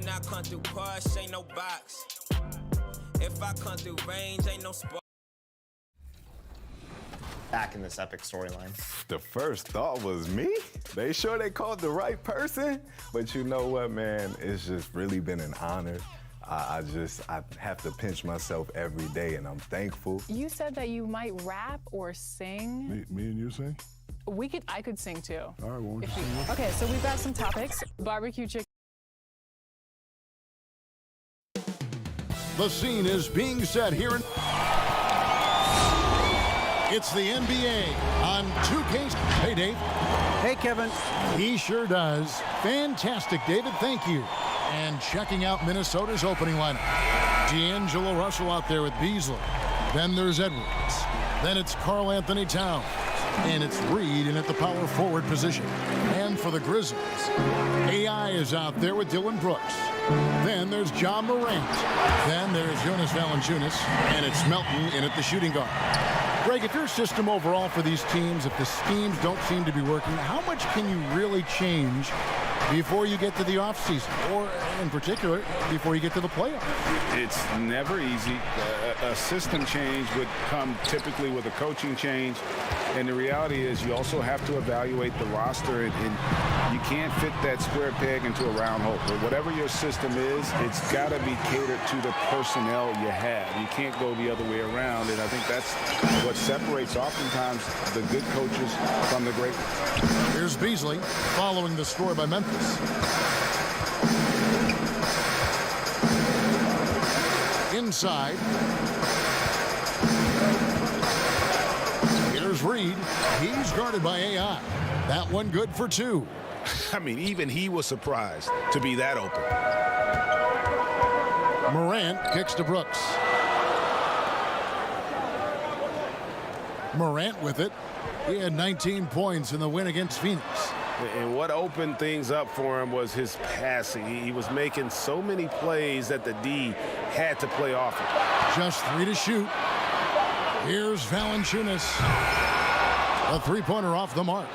When I come through push, ain't no box. If I come through range, ain't no spot. Back in this epic storyline. The first thought was me. They sure they called the right person? But you know what, man? It's just really been an honor. I have to pinch myself every day, and I'm thankful. You said that you might rap or sing. Me and you sing? I could sing too. All right, well, Okay, so we've got some topics. Barbecue chicken. The scene is being set here in... It's the NBA on 2K. Hey, Dave. Hey, Kevin. He sure does. Fantastic, David. Thank you. And checking out Minnesota's opening lineup. D'Angelo Russell out there with Beasley. Then there's Edwards. Then it's Karl Anthony Towns. And it's Reed in at the power forward position. And for the Grizzlies, AI is out there with Dylan Brooks. Then there's John Morant. Then there's Jonas Valanciunas. And it's Melton in at the shooting guard. Greg, if your system overall for these teams, if the schemes don't seem to be working, how much can you really change before you get to the offseason, or in particular, before you get to the playoffs? It's never easy. A system change would come typically with a coaching change, and the reality is you also have to evaluate the roster, and you can't fit that square peg into a round hole. But whatever your system is, it's got to be catered to the personnel you have. You can't go the other way around, and I think that's what separates oftentimes the good coaches from the great ones. Here's Beasley following the score by Memphis. Inside. Here's Reed. He's guarded by AI. That one good for two. I mean, even he was surprised to be that open. Morant kicks to Brooks. Morant with it. He had 19 points in the win against Phoenix. And what opened things up for him was his passing. He was making so many plays that the D had to play off him. Just 3 to shoot. Here's Valanciunas. A three-pointer off the mark.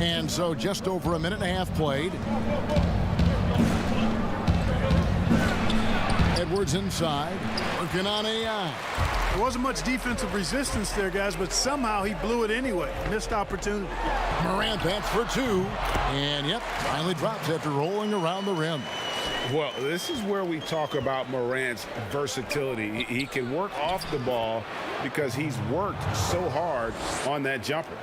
And so just over a minute and a half played. Edwards inside, working on AI. There wasn't much defensive resistance there, guys, but somehow he blew it anyway. Missed opportunity. Morant, that's for two. And, yep, finally drops after rolling around the rim. Well, this is where we talk about Morant's versatility. He can work off the ball because he's worked so hard on that jumper.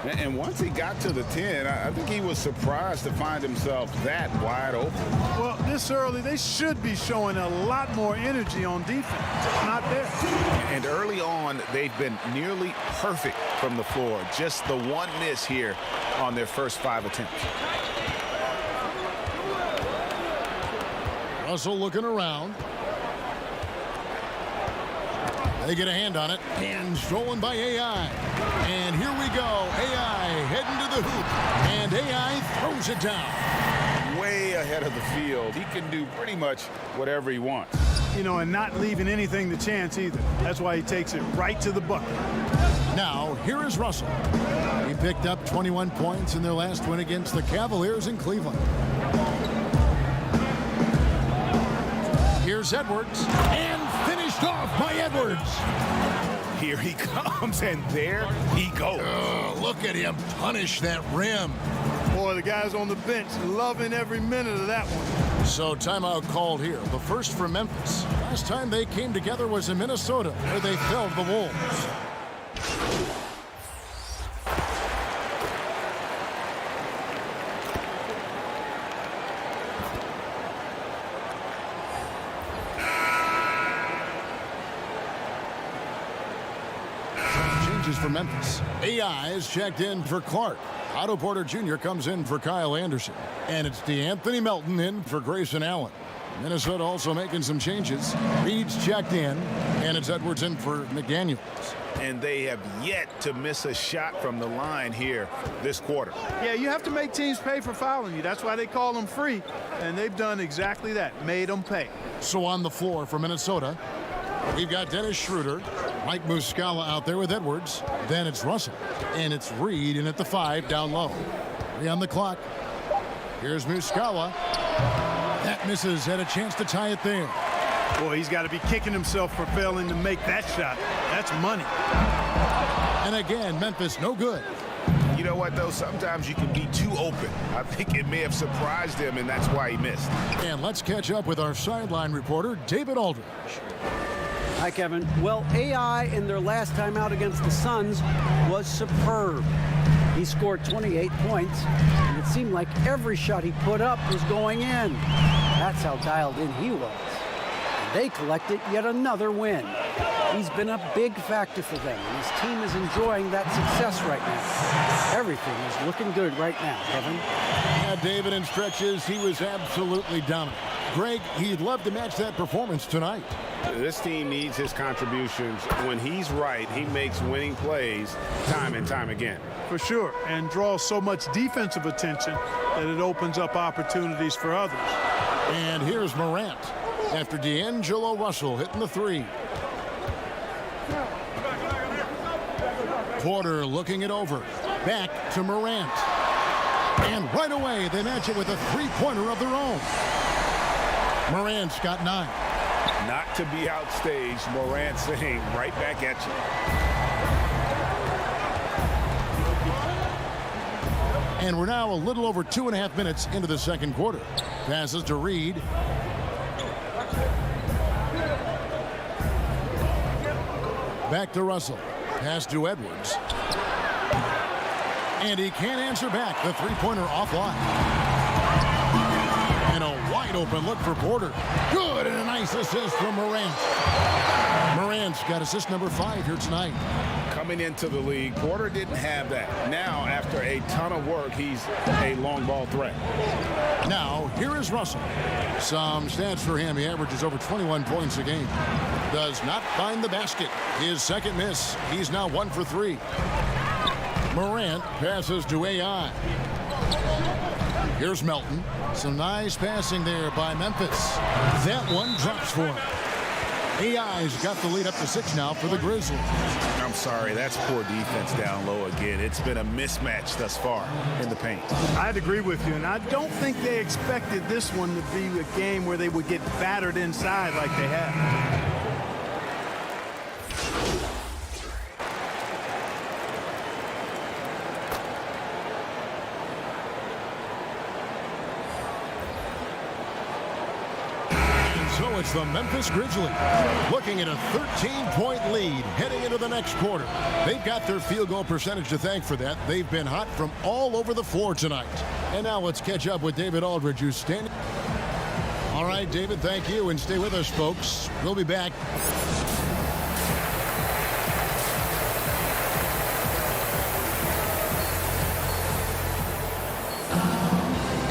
And once he got to the 10, I think he was surprised to find himself that wide open. Well, this early, they should be showing a lot more energy on defense. It's not there. And early on, they've been nearly perfect from the floor. Just the one miss here on their first 5 attempts. Russell looking around. They get a hand on it, and stolen by AI. And here we go. AI heading to the hoop, and AI throws it down. Way ahead of the field. He can do pretty much whatever he wants. You know, and not leaving anything to chance either. That's why he takes it right to the bucket. Now, here is Russell. He picked up 21 points in their last win against the Cavaliers in Cleveland. Here's Edwards, and finished off by Edwards. Here he comes, and there he goes. Look at him punish that rim. Boy, the guys on the bench loving every minute of that one. So timeout called here. The first for Memphis. Last time they came together was in Minnesota, where they felled the Wolves. For Memphis. AI is checked in for Clark. Otto Porter Jr. comes in for Kyle Anderson. And it's DeAnthony Melton in for Grayson Allen. Minnesota also making some changes. Reed's checked in, and it's Edwards in for McDaniels. And they have yet to miss a shot from the line here this quarter. Yeah, you have to make teams pay for fouling you. That's why they call them free. And they've done exactly that, made them pay. So on the floor for Minnesota, we've got Dennis Schroeder, Mike Muscala out there with Edwards. Then it's Russell. And it's Reed in at the 5 down low. 3 on the clock. Here's Muscala. That misses. Had a chance to tie it there. Boy, he's got to be kicking himself for failing to make that shot. That's money. And again, Memphis no good. You know what, though? Sometimes you can be too open. I think it may have surprised him, and that's why he missed. And let's catch up with our sideline reporter, David Aldridge. Hi, Kevin. Well, AI in their last time out against the Suns was superb. He scored 28 points, and it seemed like every shot he put up was going in. That's how dialed in he was. And they collected yet another win. He's been a big factor for them, and his team is enjoying that success right now. Everything is looking good right now, Kevin. Yeah, David, in stretches, he was absolutely dominant. Greg, he'd love to match that performance tonight. This team needs his contributions. When he's right, he makes winning plays time and time again. For sure, and draws so much defensive attention that it opens up opportunities for others. And here's Morant after D'Angelo Russell hitting the three. Porter looking it over. Back to Morant. And right away, they match it with a three-pointer of their own. Morant's got 9. Not to be outstaged, Morant saying right back at you. And we're now a little over 2.5 minutes into the second quarter. Passes to Reed. Back to Russell. Pass to Edwards. And he can't answer back. The three-pointer offline. And a wide open look for Porter. Good, and a nice assist from Morant. Morant's got assist number 5 here tonight. Coming into the league, Porter didn't have that. Now, after a ton of work, he's a long ball threat. Now, here is Russell. Some stats for him. He averages over 21 points a game. Does not find the basket. His second miss. He's now 1 for 3. Morant passes to AI. Here's Melton. Some nice passing there by Memphis. That one drops for him. AI's got the lead up to 6 now for the Grizzlies. I'm sorry, that's poor defense down low again. It's been a mismatch thus far in the paint. I'd agree with you, and I don't think they expected this one to be a game where they would get battered inside like they have. So it's the Memphis Grizzlies looking at a 13-point lead heading into the next quarter. They've got their field goal percentage to thank for that. They've been hot from all over the floor tonight. And now let's catch up with David Aldridge, who's standing. All right, David, thank you. And stay with us, folks. We'll be back.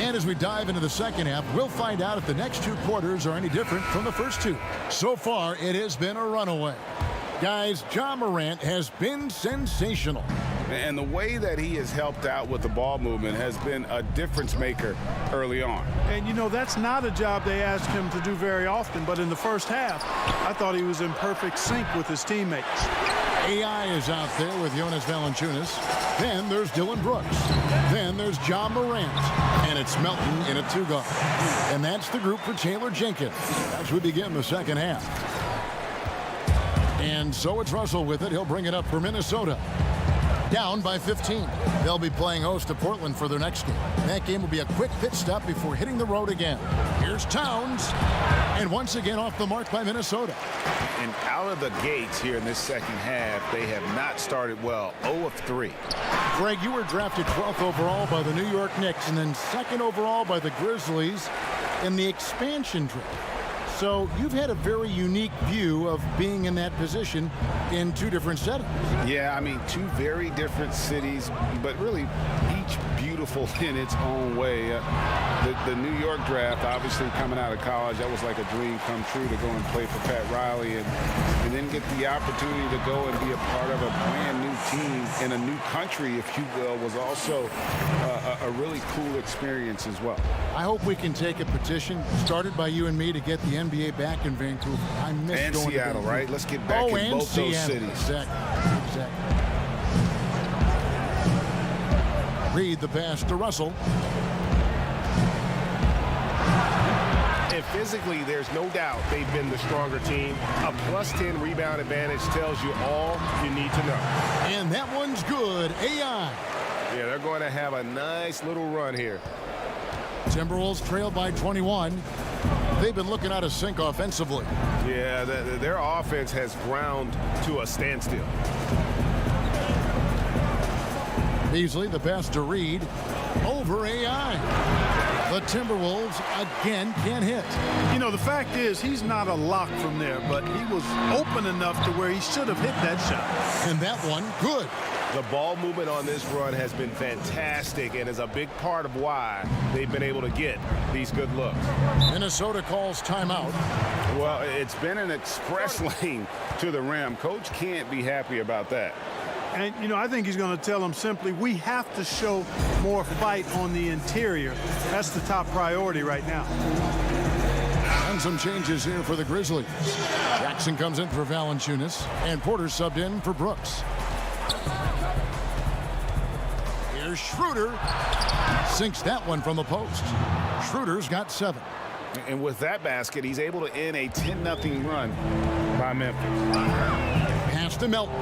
And as we dive into the second half, we'll find out if the next 2 quarters are any different from the first 2. So far, it has been a runaway. Guys, Ja Morant has been sensational. And the way that he has helped out with the ball movement has been a difference maker early on. And, you know, that's not a job they ask him to do very often. But in the first half, I thought he was in perfect sync with his teammates. AI is out there with Jonas Valanciunas. Then there's Dylan Brooks. Then there's Ja Morant. And it's Melton in a 2-guard. And that's the group for Taylor Jenkins as we begin the second half. And so it's Russell with it. He'll bring it up for Minnesota. Down by 15. They'll be playing host to Portland for their next game. That game will be a quick pit stop before hitting the road again. Here's Towns. And once again off the mark by Minnesota. And out of the gates here in this second half, they have not started well. 0 of 3. Greg, you were drafted 12th overall by the New York Knicks and then 2nd overall by the Grizzlies in the expansion draft. So you've had a very unique view of being in that position in 2 different settings. Yeah, I mean, 2 very different cities, but really each beautiful in its own way. The New York draft, obviously coming out of college, that was like a dream come true to go and play for Pat Riley and then get the opportunity to go and be a part of a brand new team in a new country, if you will, was also a really cool experience as well. I hope we can take a petition started by you and me to get the NBA back in Vancouver. I miss and going Seattle, to Vancouver. right? Let's get back in both those cities. Exactly. Reed the pass to Russell. And physically, there's no doubt they've been the stronger team. A +10 rebound advantage tells you all you need to know. And that one's good. AI. Yeah, they're going to have a nice little run here. Timberwolves trail by 21. They've been looking out of sync offensively. Yeah, their offense has ground to a standstill. Beasley, the pass to Reed. Over AI. The Timberwolves again can't hit. You know, the fact is he's not a lock from there, but he was open enough to where he should have hit that shot. And that one, good. The ball movement on this run has been fantastic and is a big part of why they've been able to get these good looks. Minnesota calls timeout. Well, it's been an express lane to the rim. Coach can't be happy about that. And, you know, I think he's going to tell them simply, we have to show more fight on the interior. That's the top priority right now. And some changes here for the Grizzlies. Jackson comes in for Valanciunas, and Porter subbed in for Brooks. Here's Schroeder. Sinks that one from the post. Schroeder's got 7. And with that basket, he's able to end a 10-0 run by Memphis. Pass to Melton.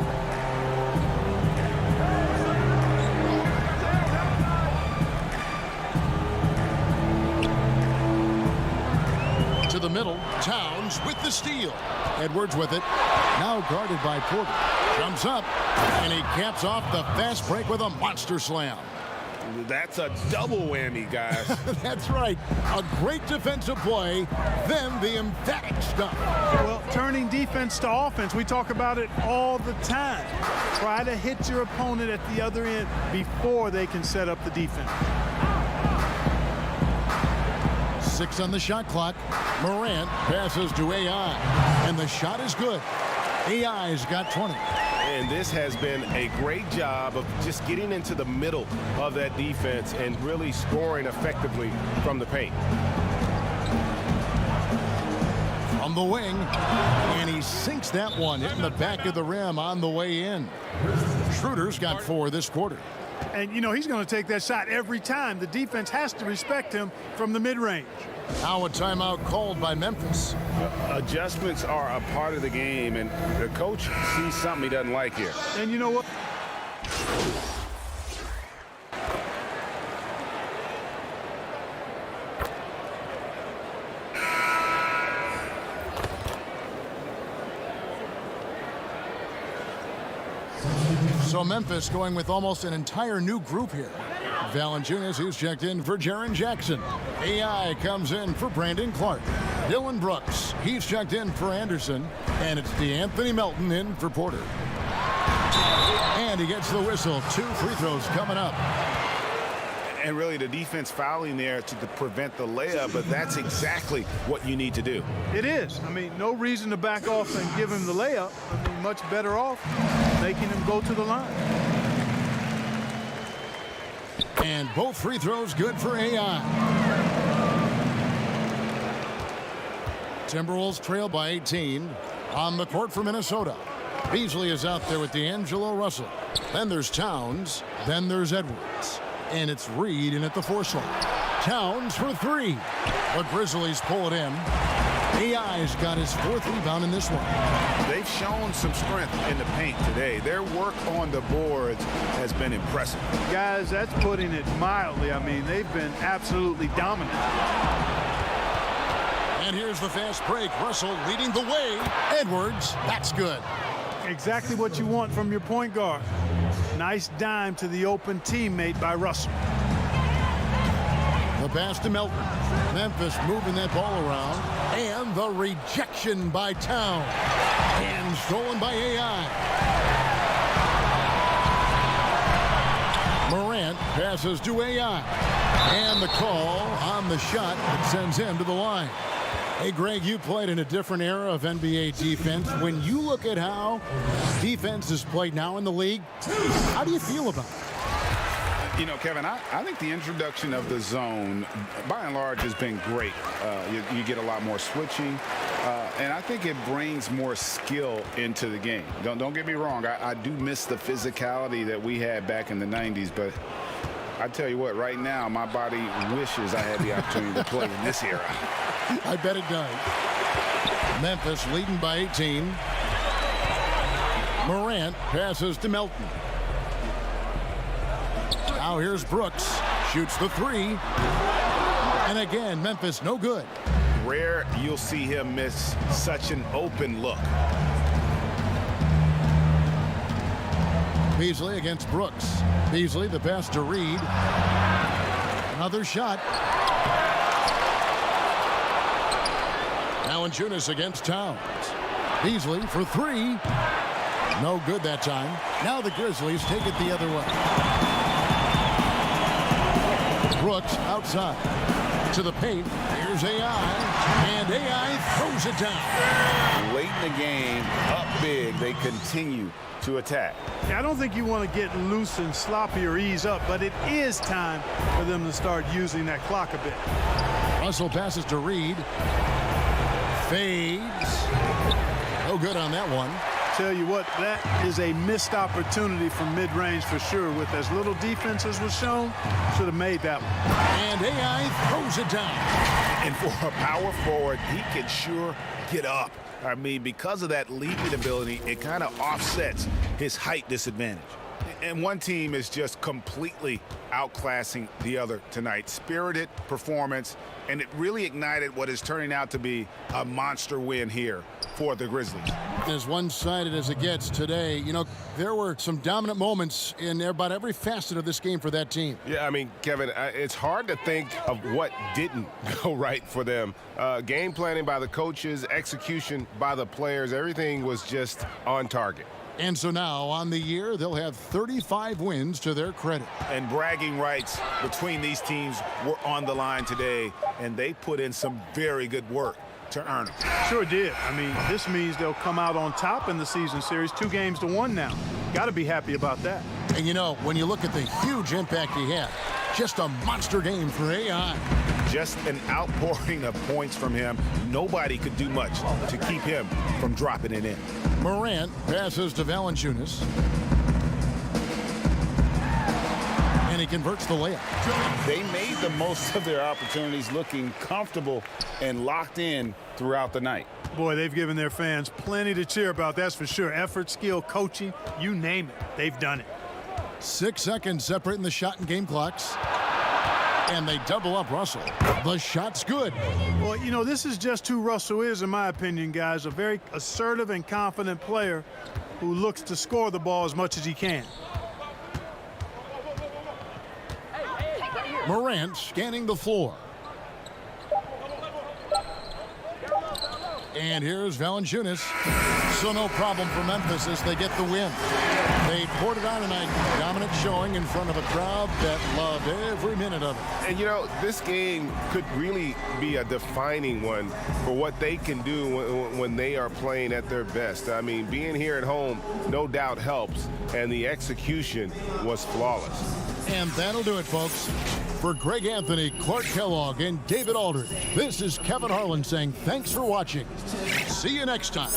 To the middle, Towns with the steal. Edwards with it, now guarded by Porter. Jumps up, and he caps off the fast break with a monster slam. That's a double whammy, guys. That's right. A great defensive play, then the emphatic stuff. Well, turning defense to offense, we talk about it all the time. Try to hit your opponent at the other end before they can set up the defense. 6 on the shot clock. Morant passes to AI, and the shot is good. AI's got 20. And this has been a great job of just getting into the middle of that defense and really scoring effectively from the paint. From the wing, and he sinks that one, hitting the back of the rim on the way in. Schroeder's got 4 this quarter. And, you know, he's going to take that shot every time. The defense has to respect him from the mid-range. Now a timeout called by Memphis. Adjustments are a part of the game, and the coach sees something he doesn't like here. And you know what? So Memphis going with almost an entire new group here. Valanciunas, who's checked in for Jaren Jackson. AI comes in for Brandon Clark. Dylan Brooks, he's checked in for Anderson. And it's DeAnthony Melton in for Porter. And he gets the whistle. 2 free throws coming up. And really the defense fouling there to prevent the layup, but that's exactly what you need to do. It is. I mean, no reason to back off and give him the layup. I mean, much better off making him go to the line. And both free throws good for AI. Timberwolves trail by 18. On the court for Minnesota. Beasley is out there with D'Angelo Russell. Then there's Towns. Then there's Edwards. And it's Reed in at the 4 slot. Towns for 3. The Grizzlies pull it in. AI's got his 4th rebound in this one. They've shown some strength in the paint today. Their work on the boards has been impressive. Guys, that's putting it mildly. I mean, they've been absolutely dominant. And here's the fast break. Russell leading the way. Edwards, that's good. Exactly what you want from your point guard. Nice dime to the open teammate by Russell. The pass to Melton. Memphis moving that ball around. And the rejection by Town. And stolen by AI. Morant passes to AI. And the call on the shot that sends him to the line. Hey, Greg, you played in a different era of NBA defense. When you look at how defense is played now in the league, how do you feel about it? You know, Kevin, I think the introduction of the zone, by and large, has been great. You get a lot more switching, and I think it brings more skill into the game. Don't get me wrong. I do miss the physicality that we had back in the 90s, but I tell you what, right now, my body wishes I had the opportunity to play in this era. I bet it does. Memphis leading by 18. Morant passes to Melton. Now here's Brooks. Shoots the three. And again, Memphis no good. Rare you'll see him miss such an open look. Beasley against Brooks. Beasley the pass to Reed. Another shot. Valanciunas against Towns. Beasley for three. No good that time. Now the Grizzlies take it the other way. Brooks outside. To the paint. Here's AI. And AI throws it down. Late in the game, up big, they continue to attack. I don't think you want to get loose and sloppy or ease up, but it is time for them to start using that clock a bit. Russell passes to Reed. Fades. No good on that one. Tell you what, that is a missed opportunity from mid-range for sure. With as little defense as was shown, should have made that one. And AI throws it down. And for a power forward, he can sure get up. I mean, because of that leaping ability, it kind of offsets his height disadvantage. And one team is just completely outclassing the other tonight. Spirited performance, and it really ignited what is turning out to be a monster win here for the Grizzlies. As one-sided as it gets today, you know, there were some dominant moments in about every facet of this game for that team. Yeah, I mean, Kevin, it's hard to think of what didn't go right for them. Game planning by the coaches, execution by the players, everything was just on target. And so now, on the year, they'll have 35 wins to their credit. And bragging rights between these teams were on the line today, and they put in some very good work to earn it. Sure did. I mean, this means they'll come out on top in the season series, 2-1 now. Got to be happy about that. And, you know, when you look at the huge impact he had, just a monster game for AI. Just an outpouring of points from him. Nobody could do much to keep him from dropping it in. Morant passes to Valanciunas. And he converts the layup. They made the most of their opportunities, looking comfortable and locked in throughout the night. Boy, they've given their fans plenty to cheer about, that's for sure. Effort, skill, coaching, you name it, they've done it. 6 seconds separating the shot and game clocks. And they double up Russell. The shot's good. Well, you know, this is just who Russell is, in my opinion, guys. A very assertive and confident player who looks to score the ball as much as he can. Morant scanning the floor. And here's Valanciunas. So no problem for Memphis as they get the win. They poured it on tonight. Dominant showing in front of a crowd that loved every minute of it. And, you know, this game could really be a defining one for what they can do when they are playing at their best. I mean, being here at home no doubt helps, and the execution was flawless. And that'll do it, folks. For Greg Anthony, Clark Kellogg, and David Aldridge, this is Kevin Harlan saying thanks for watching. See you next time.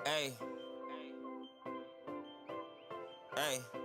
Hey. Hey.